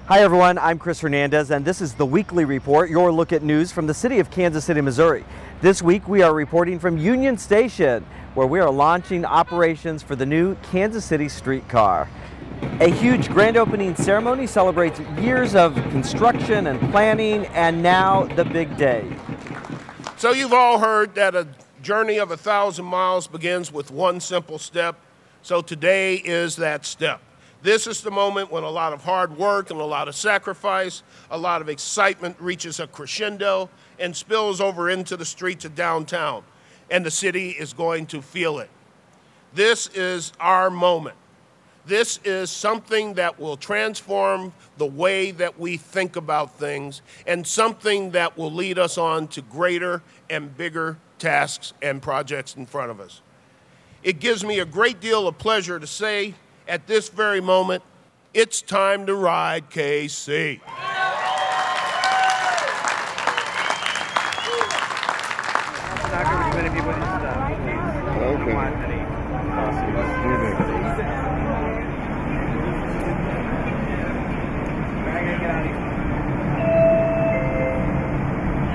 Hi everyone, I'm Chris Hernandez and this is the Weekly Report, your look at news from the city of Kansas City, Missouri. This week we are reporting from Union Station, where we are launching operations for the new Kansas City streetcar. A huge grand opening ceremony celebrates years of construction and planning, and now the big day. So you've all heard that a journey of 1,000 miles begins with one simple step. So today is that step. This is the moment when a lot of hard work and a lot of sacrifice, a lot of excitement reaches a crescendo and spills over into the streets of downtown. And the city is going to feel it. This is our moment. This is something that will transform the way that we think about things and something that will lead us on to greater and bigger tasks and projects in front of us. It gives me a great deal of pleasure to say at this very moment, it's time to ride KC.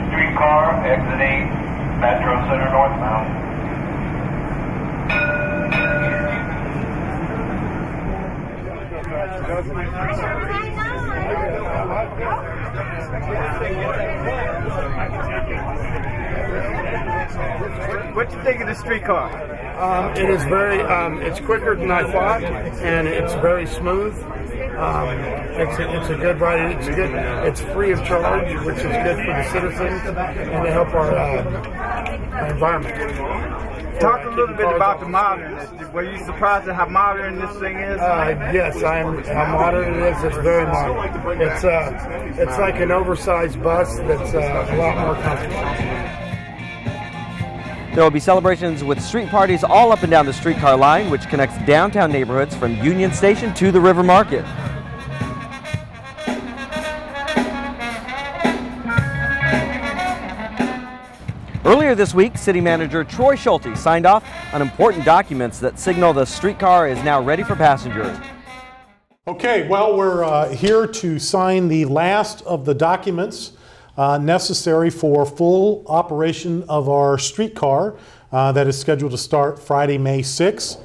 Streetcar exiting Metro Center northbound. What do you think of the streetcar? It is very, it's quicker than I thought, and it's very smooth. It's a good ride. It's good. It's free of charge, which is good for the citizens and to help our environment. Talk a little bit about the modernness. Were you surprised at how modern this thing is? Yes, how modern it is. It's very modern. It's like an oversized bus that's a lot more comfortable. There will be celebrations with street parties all up and down the streetcar line, which connects downtown neighborhoods from Union Station to the River Market. Earlier this week, City Manager Troy Schulte signed off on important documents that signal the streetcar is now ready for passengers. Okay, well, we're here to sign the last of the documents necessary for full operation of our streetcar that is scheduled to start Friday, May 6th.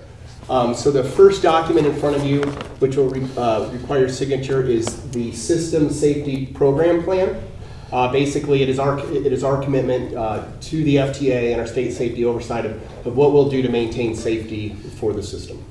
So the first document in front of you, which will require signature, is the System Safety Program Plan. Basically, it is our commitment to the FTA and our state safety oversight of what we'll do to maintain safety for the system.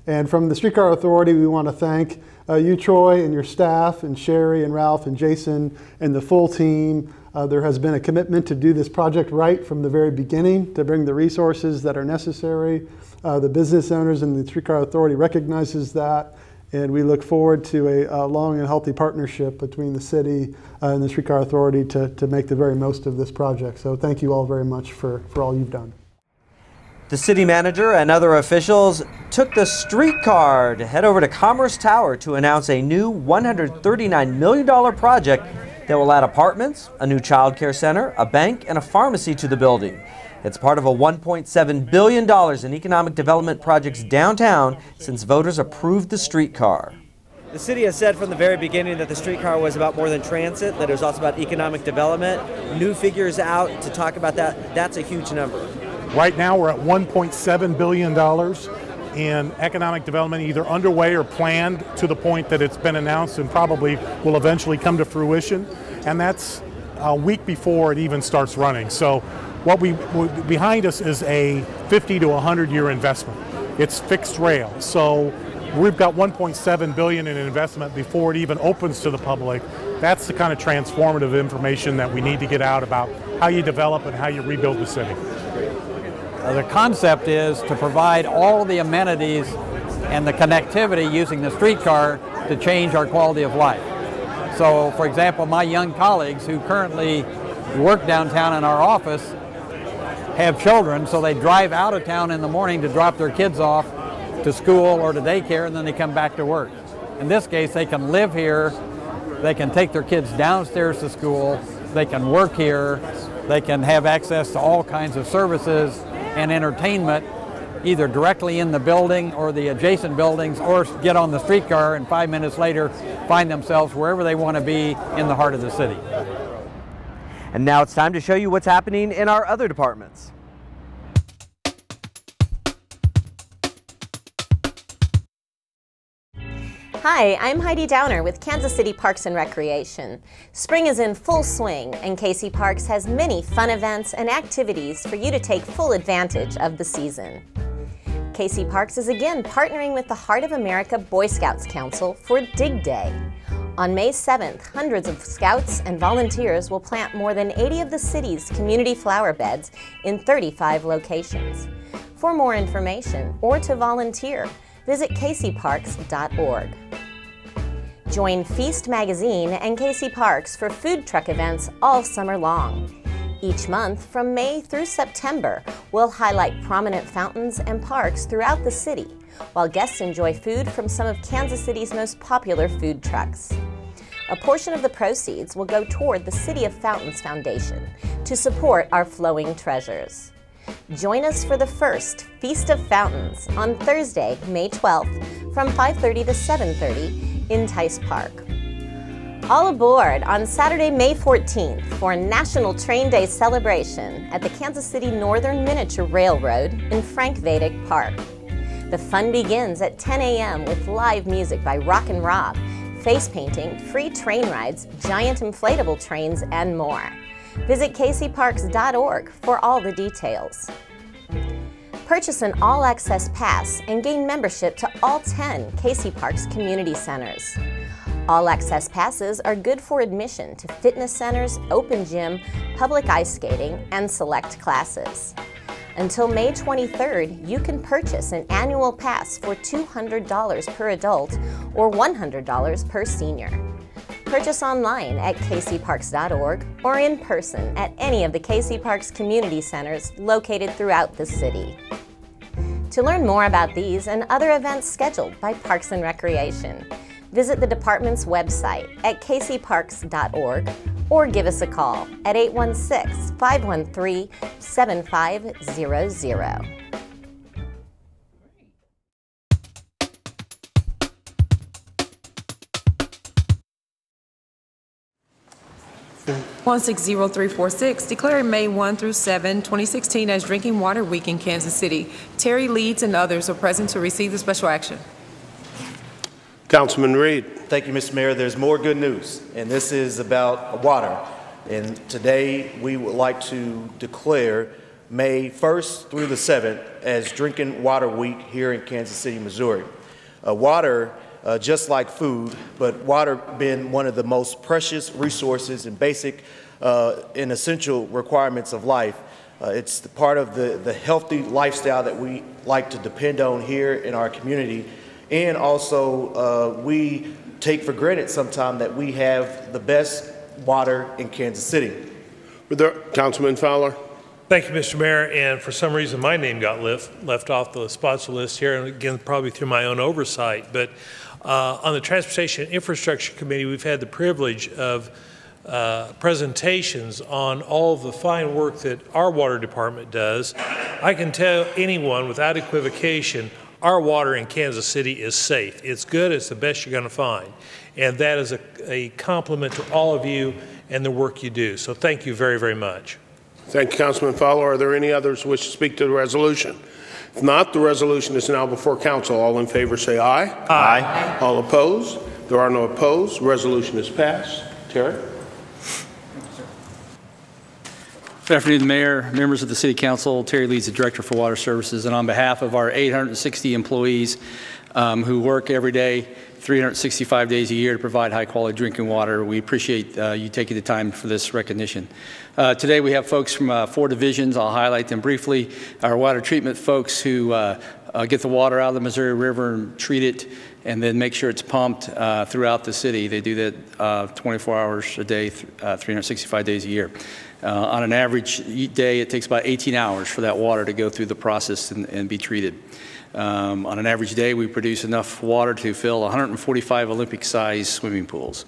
And from the Streetcar Authority, we want to thank you, Troy, and your staff, and Sherry, and Ralph, and Jason, and the full team. There has been a commitment to do this project right from the very beginning, to bring the resources that are necessary. The business owners and the Streetcar Authority recognizes that, and we look forward to a long and healthy partnership between the city and the Streetcar Authority to make the very most of this project. So thank you all very much for all you've done. The city manager and other officials took the streetcar to head over to Commerce Tower to announce a new $139 million project that will add apartments, a new child care center, a bank, and a pharmacy to the building. It's part of a $1.7 billion in economic development projects downtown since voters approved the streetcar. The city has said from the very beginning that the streetcar was about more than transit, that it was also about economic development. New figures out to talk about that. That's a huge number. Right now we're at $1.7 billion in economic development, either underway or planned to the point that it's been announced and probably will eventually come to fruition. And that's a week before it even starts running. So what behind us is a 50 to 100 year investment. It's fixed rail. So we've got $1.7 billion in investment before it even opens to the public. That's the kind of transformative information that we need to get out about how you develop and how you rebuild the city. The concept is to provide all the amenities and the connectivity using the streetcar to change our quality of life. So, for example, my young colleagues who currently work downtown in our office have children, so they drive out of town in the morning to drop their kids off to school or to daycare, and then they come back to work. In this case, they can live here, they can take their kids downstairs to school, they can work here, they can have access to all kinds of services and entertainment either directly in the building or the adjacent buildings, or get on the streetcar and 5 minutes later find themselves wherever they want to be in the heart of the city. And now it's time to show you what's happening in our other departments. Hi, I'm Heidi Downer with Kansas City Parks and Recreation. Spring is in full swing, and KC Parks has many fun events and activities for you to take full advantage of the season. KC Parks is again partnering with the Heart of America Boy Scouts Council for Dig Day. On May 7th, hundreds of scouts and volunteers will plant more than 80 of the city's community flower beds in 35 locations. For more information or to volunteer, visit kcparks.org. Join Feast Magazine and KC Parks for food truck events all summer long. Each month, from May through September, we'll highlight prominent fountains and parks throughout the city, while guests enjoy food from some of Kansas City's most popular food trucks. A portion of the proceeds will go toward the City of Fountains Foundation to support our flowing treasures. Join us for the first Feast of Fountains on Thursday, May 12th from 5:30 to 7:30 in Tice Park. All aboard on Saturday, May 14th for National Train Day celebration at the Kansas City Northern Miniature Railroad in Frank Vedic Park. The fun begins at 10 a.m. with live music by Rock and Rob, face painting, free train rides, giant inflatable trains, and more. Visit kcparks.org for all the details. Purchase an all-access pass and gain membership to all 10 KC Parks community centers. All-access passes are good for admission to fitness centers, open gym, public ice skating, and select classes. Until May 23rd, you can purchase an annual pass for $200 per adult or $100 per senior. Purchase online at kcparks.org or in person at any of the KC Parks community centers located throughout the city. To learn more about these and other events scheduled by Parks and Recreation, visit the department's website at kcparks.org or give us a call at 816-513-7500. One 60346, declaring May 1 through 7, 2016 as Drinking Water Week in Kansas City. Terry Leeds and others are present to receive the special action. Councilman Reed. Thank you, Mr. Mayor. There's more good news, and this is about water. And today we would like to declare May 1st through the 7th as Drinking Water Week here in Kansas City, Missouri. Water, just like food, but water being one of the most precious resources and basic and essential requirements of life. It's the part of the healthy lifestyle that we like to depend on here in our community. And also, we take for granted sometimes that we have the best water in Kansas City. Councilman Fowler. Thank you, Mr. Mayor. And for some reason, my name got left off the sponsor list here, and again, probably through my own oversight. But on the Transportation and Infrastructure Committee, we've had the privilege of presentations on all of the fine work that our water department does. I can tell anyone without equivocation, our water in Kansas City is safe. It's good, it's the best you're gonna find. And that is a compliment to all of you and the work you do. So thank you very, very much. Thank you, Councilman Fowler. Are there any others who wish to speak to the resolution? If not, the resolution is now before council. All in favor say aye. Aye. All opposed? There are no opposed. Resolution is passed. Terry? Good afternoon, Mayor, members of the City Council. Terry Leeds, the Director for Water Services, and on behalf of our 860 employees who work every day, 365 days a year to provide high-quality drinking water, we appreciate you taking the time for this recognition. Today we have folks from 4 divisions. I'll highlight them briefly. Our water treatment folks who get the water out of the Missouri River and treat it and then make sure it's pumped throughout the city. They do that 24 hours a day, 365 days a year. On an average day, it takes about 18 hours for that water to go through the process and be treated. On an average day, we produce enough water to fill 145 Olympic-sized swimming pools.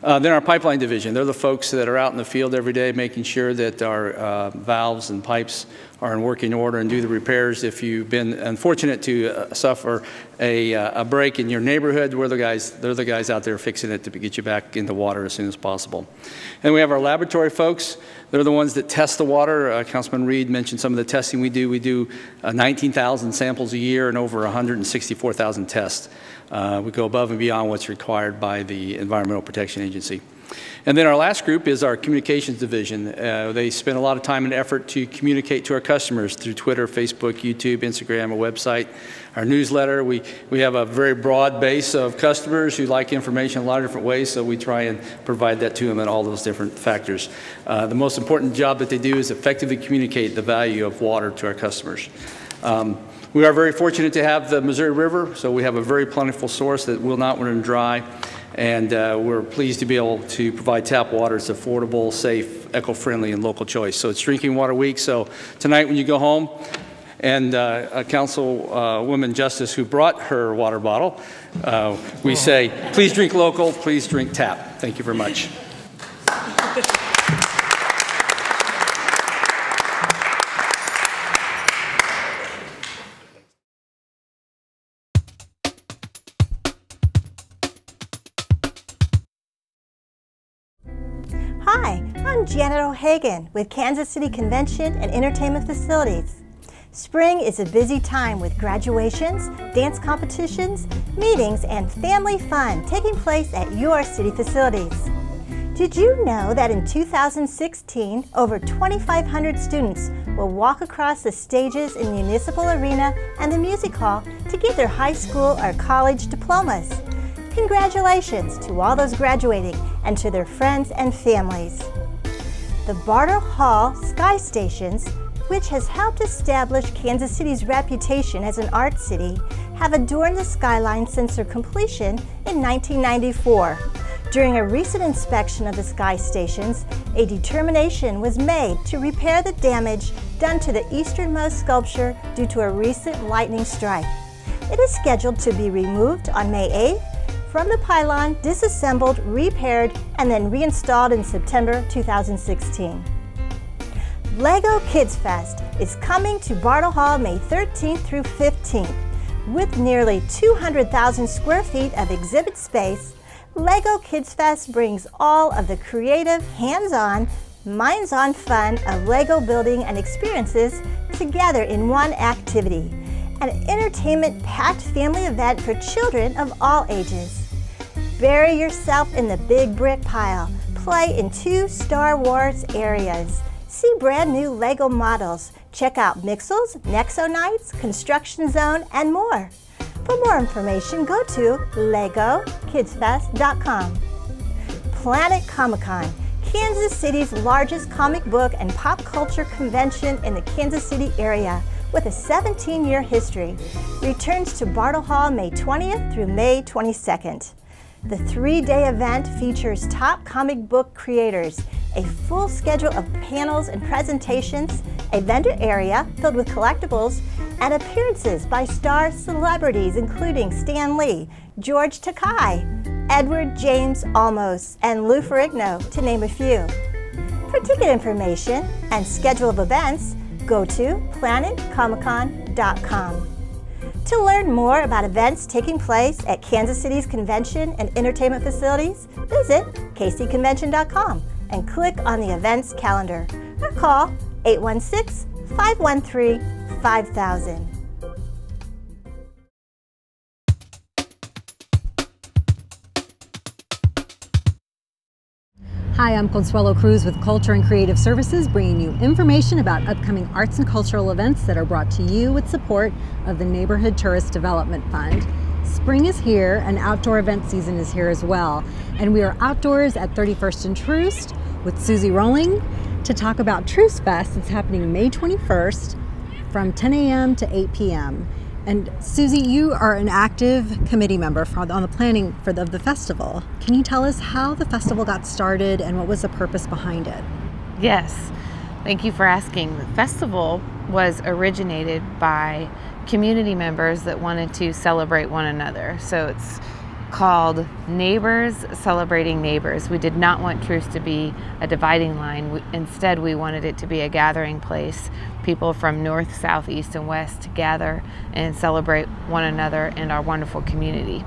Then our pipeline division, they're the folks that are out in the field every day making sure that our valves and pipes are in working order and do the repairs. If you've been unfortunate to suffer a break in your neighborhood, they're the guys out there fixing it to get you back into water as soon as possible. And we have our laboratory folks. They're the ones that test the water. Councilman Reed mentioned some of the testing we do. We do 19,000 samples a year and over 164,000 tests. We go above and beyond what's required by the Environmental Protection Agency. And then our last group is our communications division. They spend a lot of time and effort to communicate to our customers through Twitter, Facebook, YouTube, Instagram, our website, our newsletter. We have a very broad base of customers who like information in a lot of different ways, so we try and provide that to them in all those different factors. The most important job that they do is effectively communicate the value of water to our customers. We are very fortunate to have the Missouri River, so we have a very plentiful source that will not run dry. And we're pleased to be able to provide tap water. It's affordable, safe, eco-friendly, and local choice. So it's Drinking Water Week. So tonight when you go home, and Councilwoman Justice, who brought her water bottle, we say, please drink local, please drink tap. Thank you very much. Hi, I'm Janet O'Hagan with Kansas City Convention and Entertainment Facilities. Spring is a busy time with graduations, dance competitions, meetings, and family fun taking place at your city facilities. Did you know that in 2016, over 2,500 students will walk across the stages in Municipal Arena and the Music Hall to get their high school or college diplomas? Congratulations to all those graduating and to their friends and families. The Bartle Hall Sky Stations, which has helped establish Kansas City's reputation as an art city, have adorned the skyline since their completion in 1994. During a recent inspection of the sky stations, a determination was made to repair the damage done to the easternmost sculpture due to a recent lightning strike. It is scheduled to be removed on May 8th from the pylon, disassembled, repaired, and then reinstalled in September 2016. LEGO Kids Fest is coming to Bartle Hall May 13th through 15th. With nearly 200,000 square feet of exhibit space, LEGO Kids Fest brings all of the creative, hands-on, minds-on fun of LEGO building and experiences together in one activity. An entertainment-packed family event for children of all ages. Bury yourself in the big brick pile. Play in 2 Star Wars areas. See brand new LEGO models. Check out Mixels, Nexo-Nights, Construction Zone, and more. For more information, go to legokidsfest.com. Planet Comic-Con, Kansas City's largest comic book and pop culture convention in the Kansas City area, with a 17-year history, returns to Bartle Hall May 20th through May 22nd. The 3-day event features top comic book creators, a full schedule of panels and presentations, a vendor area filled with collectibles, and appearances by star celebrities including Stan Lee, George Takei, Edward James Olmos, and Lou Ferrigno, to name a few. For ticket information and schedule of events, go to planetcomiccon.com. To learn more about events taking place at Kansas City's convention and entertainment facilities, visit kcconvention.com and click on the events calendar or call 816-513-5000. Hi, I'm Consuelo Cruz with Culture and Creative Services, bringing you information about upcoming arts and cultural events that are brought to you with support of the Neighborhood Tourist Development Fund. Spring is here and outdoor event season is here as well. And we are outdoors at 31st and Truce with Susie Rowling to talk about Truce Fest. It's happening May 21st from 10 a.m. to 8 p.m. And Susie, you are an active committee member on the planning of the festival. Can you tell us how the festival got started and what was the purpose behind it? Yes, thank you for asking. The festival was originated by community members that wanted to celebrate one another. So it's called Neighbors Celebrating Neighbors. We did not want Truce to be a dividing line. Instead, we wanted it to be a gathering place. People from north, south, east, and west to gather and celebrate one another and our wonderful community.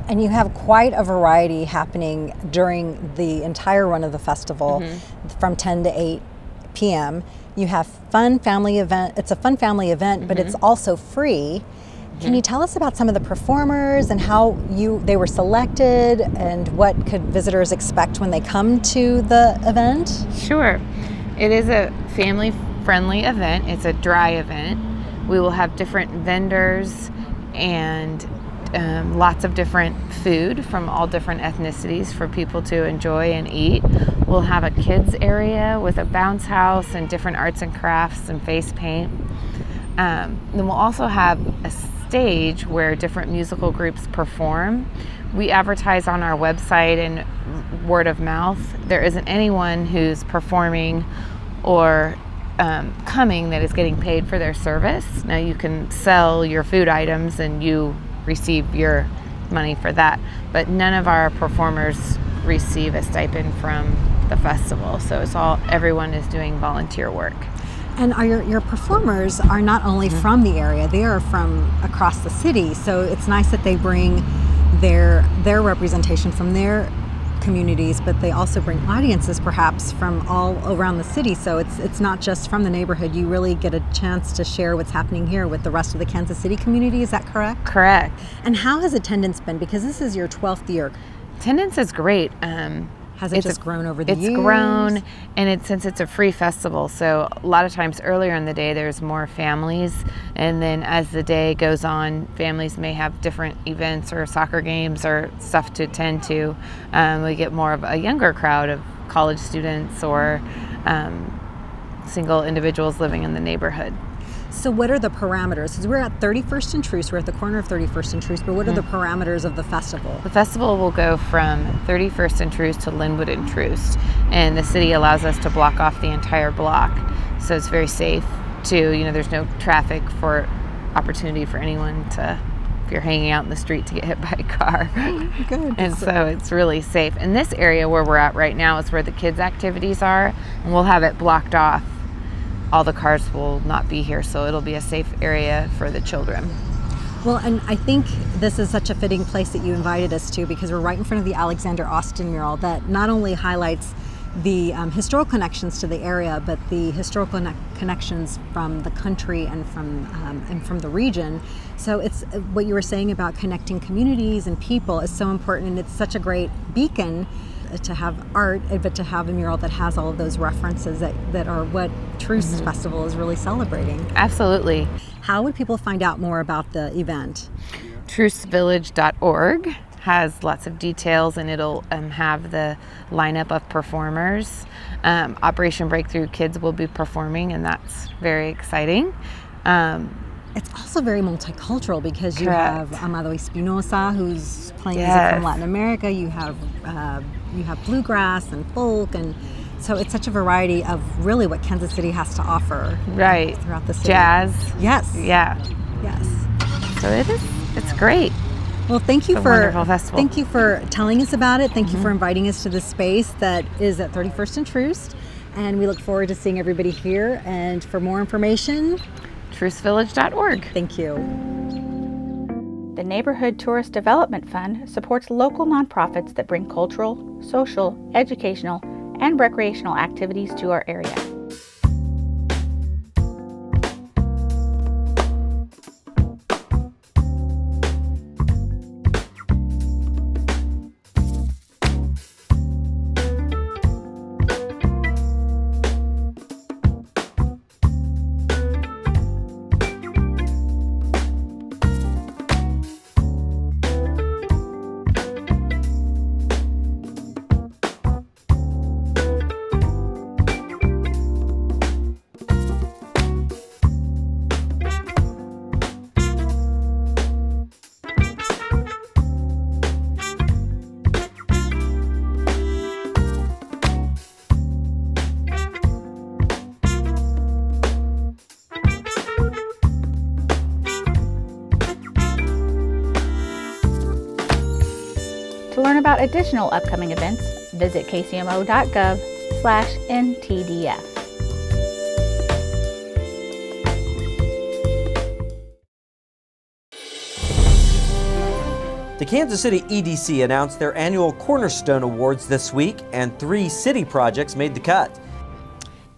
And you have quite a variety happening during the entire run of the festival, from 10 to 8 p.m. You have fun family event. It's a fun family event, but it's also free. Can you tell us about some of the performers and how they were selected and what could visitors expect when they come to the event? Sure. It is a family-friendly event. It's a dry event. We will have different vendors and lots of different food from all different ethnicities for people to enjoy and eat. We'll have a kids area with a bounce house and different arts and crafts and face paint. Then we'll also have a stage where different musical groups perform. We advertise on our website and word of mouth. There isn't anyone who's performing or coming that is getting paid for their service. Now you can sell your food items and you receive your money for that, but none of our performers receive a stipend from the festival. So it's everyone is doing volunteer work. And your performers are not only from the area, they are from across the city. So it's nice that they bring their representation from their communities, but they also bring audiences perhaps from all around the city. So it's not just from the neighborhood. You really get a chance to share what's happening here with the rest of the Kansas City community. Is that correct? Correct. And how has attendance been? Because this is your 12th year. Attendance is great. Has it just grown over the years? It's grown, and since it's a free festival, so a lot of times earlier in the day there's more families, and then as the day goes on, families may have different events or soccer games or stuff to attend to. We get more of a younger crowd of college students or single individuals living in the neighborhood. So what are the parameters? Because we're at 31st and Truce, we're at the corner of 31st and Truce, but what are the parameters of the festival? The festival will go from 31st and Truce to Linwood and Truce, and the city allows us to block off the entire block. So it's very safe too. There's no traffic for opportunity for anyone to, if you're hanging out in the street, to get hit by a car. Good. And so it's really safe. And this area where we're at right now is where the kids' activities are, and we'll have it blocked off. All the cars will not be here, so it'll be a safe area for the children. Well, and I think this is such a fitting place that you invited us to, because we're right in front of the Alexander Austin mural that not only highlights the historical connections to the area, but the historical connections from the country and from the region. So it's what you were saying about connecting communities and people is so important, and it's such a great beacon to have art, but to have a mural that has all of those references that are what Truce Festival is really celebrating. Absolutely. How would people find out more about the event? trucevillage.org has lots of details, and it'll have the lineup of performers. Operation Breakthrough Kids will be performing, and that's very exciting. It's also very multicultural, because you have Amado Espinosa, who's playing music from Latin America. You have bluegrass and folk, and so it's such a variety of really what Kansas City has to offer. Right. Throughout the city. Jazz. Yes. Yeah. Yes. So it's great. Well, thank you it's a wonderful festival. Thank you for telling us about it. Thank you for inviting us to this space that is at 31st and Truce, and we look forward to seeing everybody here. And for more information, trucevillage.org. Thank you. The Neighborhood Tourist Development Fund supports local nonprofits that bring cultural, social, educational, and recreational activities to our area. out additional upcoming events, visit kcmo.gov/ntdf. The Kansas City EDC announced their annual Cornerstone Awards this week, and 3 city projects made the cut.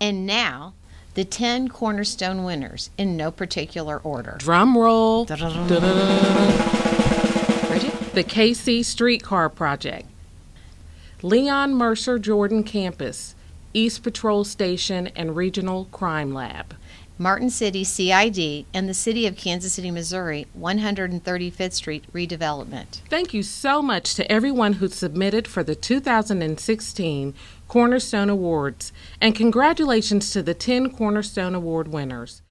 And now, the 10 Cornerstone winners in no particular order. Drum roll. Bridget? The KC Streetcar Project, Leon Mercer Jordan Campus, East Patrol Station and Regional Crime Lab. Martin City CID and the City of Kansas City, Missouri, 135th Street redevelopment. Thank you so much to everyone who submitted for the 2016 Cornerstone Awards, and congratulations to the 10 Cornerstone Award winners.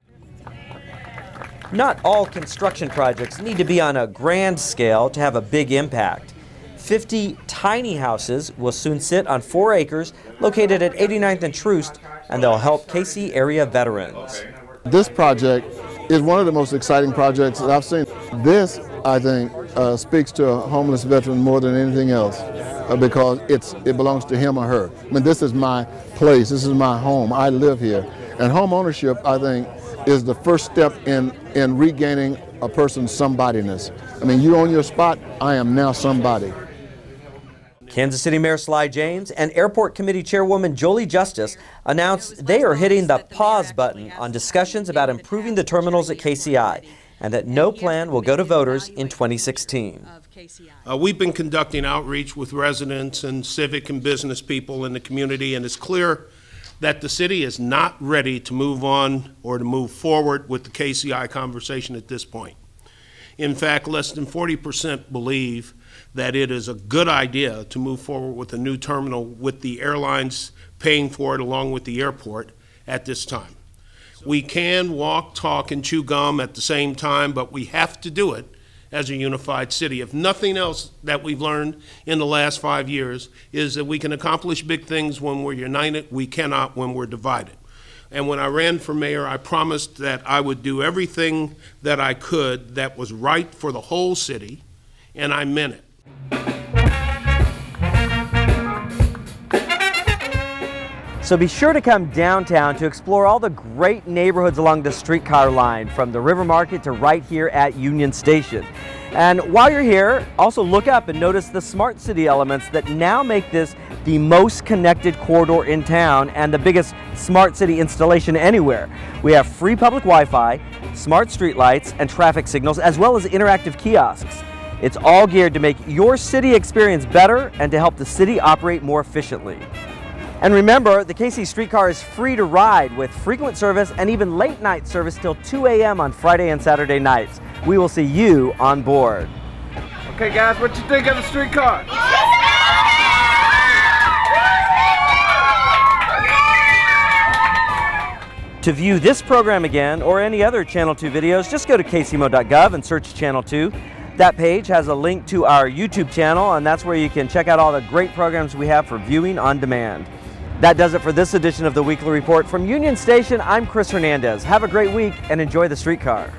Not all construction projects need to be on a grand scale to have a big impact. 50 tiny houses will soon sit on 4 acres located at 89th and Truce, and they'll help KC area veterans. This project is one of the most exciting projects that I've seen. This, I think, speaks to a homeless veteran more than anything else because it belongs to him or her. I mean, this is my place, this is my home, I live here. And home ownership, I think, is the first step in regaining a person's somebodyness. I mean, you own your spot, I am now somebody. Kansas City Mayor Sly James and Airport Committee Chairwoman Jolie Justice announced they are hitting the pause button on discussions about improving the terminals at KCI, and that no plan will go to voters in 2016. We've been conducting outreach with residents and civic and business people in the community, and it's clear that the city is not ready to move on or to move forward with the KCI conversation at this point. In fact, less than 40% believe that it is a good idea to move forward with a new terminal with the airlines paying for it along with the airport at this time. We can walk, talk, and chew gum at the same time, but we have to do it as a unified city. If nothing else that we've learned in the last 5 years is that we can accomplish big things when we're united, we cannot when we're divided. And when I ran for mayor, I promised that I would do everything that I could that was right for the whole city, and I meant it. So be sure to come downtown to explore all the great neighborhoods along the streetcar line, from the River Market to right here at Union Station. And while you're here, also look up and notice the smart city elements that now make this the most connected corridor in town and the biggest smart city installation anywhere. We have free public Wi-Fi, smart streetlights, and traffic signals, as well as interactive kiosks. It's all geared to make your city experience better and to help the city operate more efficiently. And remember, the KC Streetcar is free to ride with frequent service and even late night service till 2 a.m. on Friday and Saturday nights. We will see you on board. Okay guys, what you think of the streetcar? To view this program again or any other Channel 2 videos, just go to kcmo.gov and search Channel 2. That page has a link to our YouTube channel, and that's where you can check out all the great programs we have for viewing on demand. That does it for this edition of the Weekly Report. From Union Station, I'm Chris Hernandez. Have a great week and enjoy the streetcar.